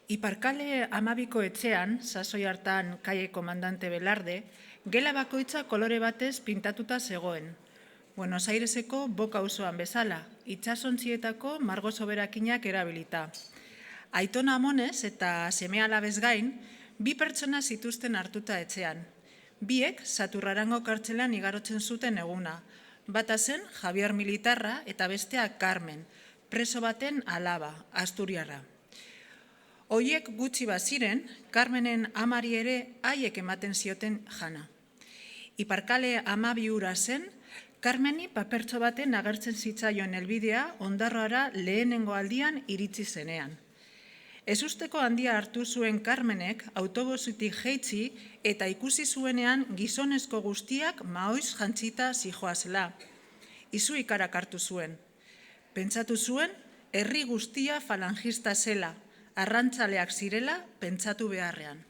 Iparkale Amabiko etxean, sasoi hartan kaie komandante Belarde, gela bakoitza kolore batez pintatuta zegoen. Buenos Aireseko Boka auzoan bezala, itsasontzietako margo soberakinak erabilita. Aitona Amonez eta seme alabez gain, bi pertsona zituzten hartuta etxean. Biek Saturrarango kartzelan igarotzen zuten eguna. Bata zen Javier Militarra eta bestea Carmen, preso baten alaba, Asturiarra. Hoiek gutxi baziren, Carmenen amari ere haiek ematen zioten jana. Iparkale 12 ura zen, Carmeni papertxo baten agertzen zitzaion helbidea Ondarroara lehenengo aldian iritsi zenean. Ezusteko handia hartu zuen Carmenek autobusetik jaitsi eta ikusi zuenean gizonezko guztiak maoiz jantzita zihoazela. Izu ikarak hartu zuen. Pentsatu zuen, herri guztia falangista zela, arrantzaleak zirela pentsatu beharrean.